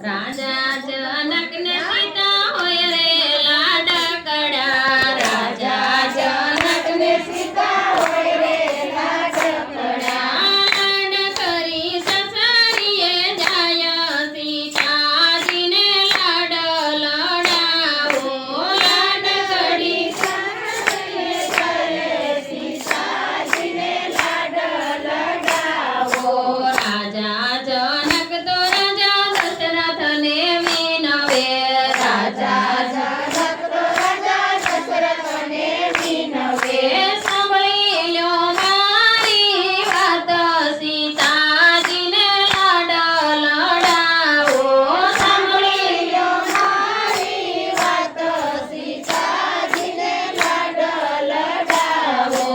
રાજા જનક ને સીતા હોય રે લાડકડા રાજા જનક ને સીતા હોય રે લાડકડા લાડ કરી સસરીએ જાય સીતાજીને લાડ લડાવો લાડ કરી સસરીએ જાય સીતાજીને લાડ લડાવો રાજા જનક તો રાજા દશરથને વિનવે રાજા જનક તો રાજા દશરથને વિનવે સાંભળી લ્યો મારી વાત સીતાજીને લાડ લડાવો સાંભળી લ્યો મારી વાત સીતાજીને લાડ લડાવો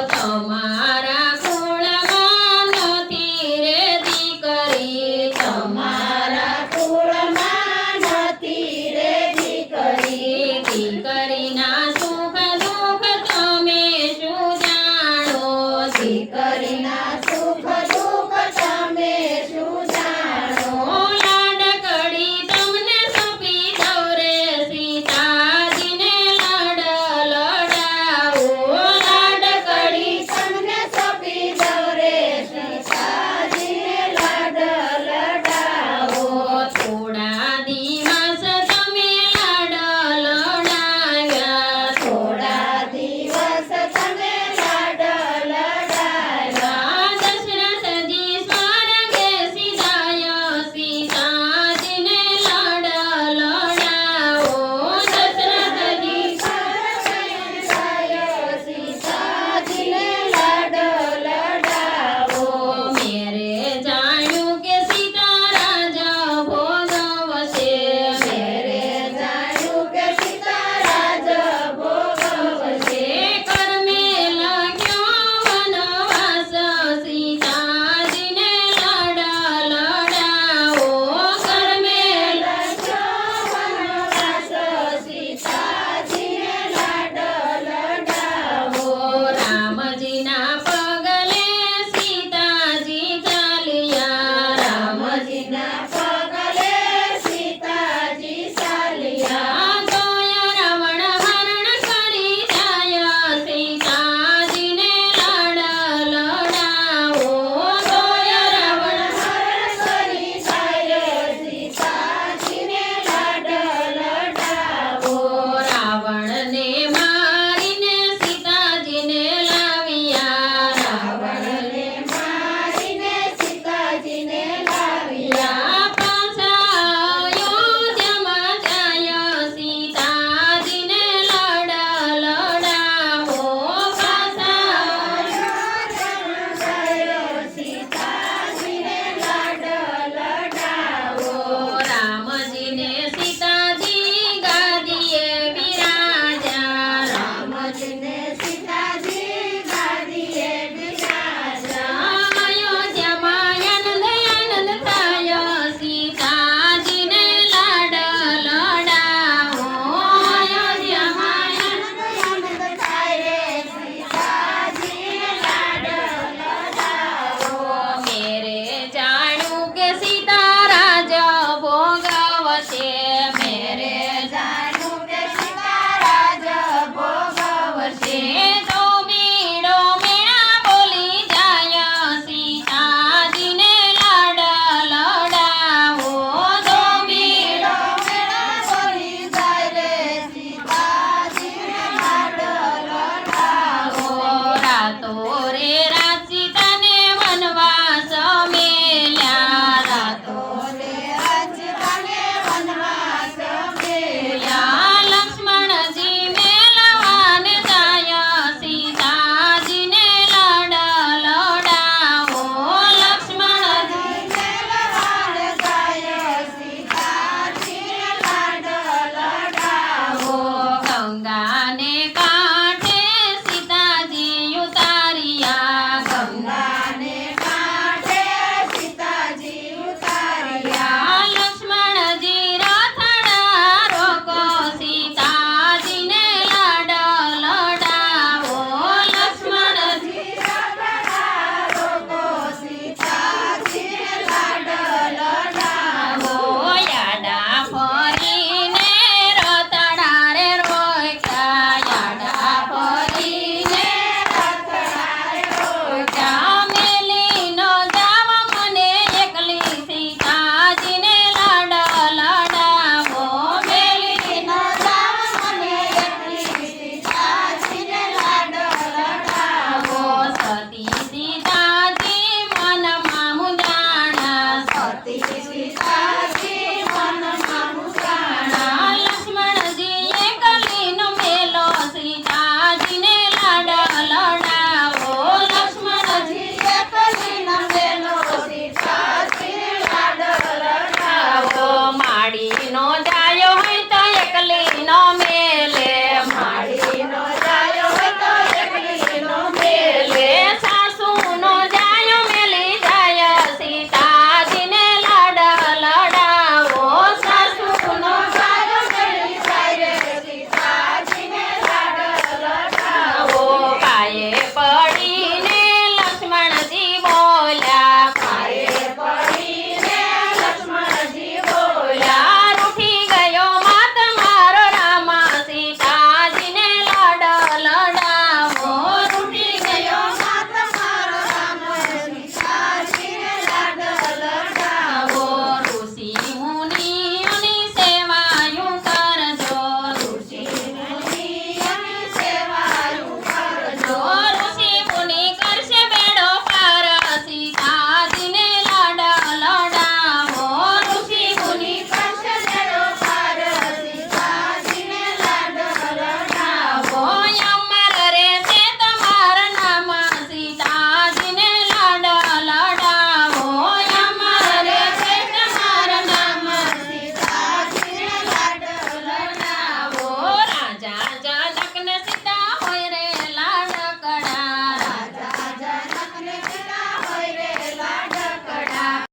તમારા કુળમાં નથી રે દીકરી તમારા કુળમાં નથી રે દીકરીના સુખ દુઃખ તમે શું જાણો દીકરીના સુખ દુઃખ તમે શું જાણો લાડકડી તમને સોંપી દઉં રે સીતાજીને લાડ લડાવો લાડકડી તમને સોંપી દઉં રે સીતાજીને લાડ લડાવો થોડા દિવસ તમે લાડ લડાવ્યા થોડા દિવસ તમે લાડ લડાવ્યા દશરથજી સ્વર્ગે સીધાયા સીતાજીને લાડ લડાવો દશરથજી સ્વર્ગે સીધાયા સીતાજીને લાડ લડાવો મેરે જાણ્યું કે સીતા રાજા ભોગવશે મેરે જાણ્યું કે સીતા રાજા ભોગવશે કર્મે લાગ્યો વનવાસ સીતાજીને લાડ લડાવો કર્મે લાગ્યો વનવાસ સીતાજીને લાડ લડાવો રામજીના પગલે સીતાજી ચાલ્યા રામજીના પગલે સીતાજી ચાલ્યા જોયા રાવણ હરણ કરી જાય સીતાજીને લાડ લડાવો જોયા રાવણ હરણ કરી જાય સીતાજીને લાડ લડાવો રાવણને મારીને સીતાજીને લાવ્યા રાવણને મારીને સીતાજીને લાવ્યા પાછા અયોધ્યામાં જાય સીતાજીને લાડ લડાવો પાછા અયોધ્યામાં જાય સીતાજીને લાડ લડાવો રામજીને સીતાજી ગાદીએ બિરાજ્યા રામજીને સીતાજી ગાદીએ બિરાજ્યા અયોધ્યામાં આનંદ થાય સીતાજીને લાડ લડાવો અયોધ્યામાં આનંદ થાય સીતાજીને લાડ લડાવો મેરે જાણ્યું કે સીતા રાજા ભોગવશે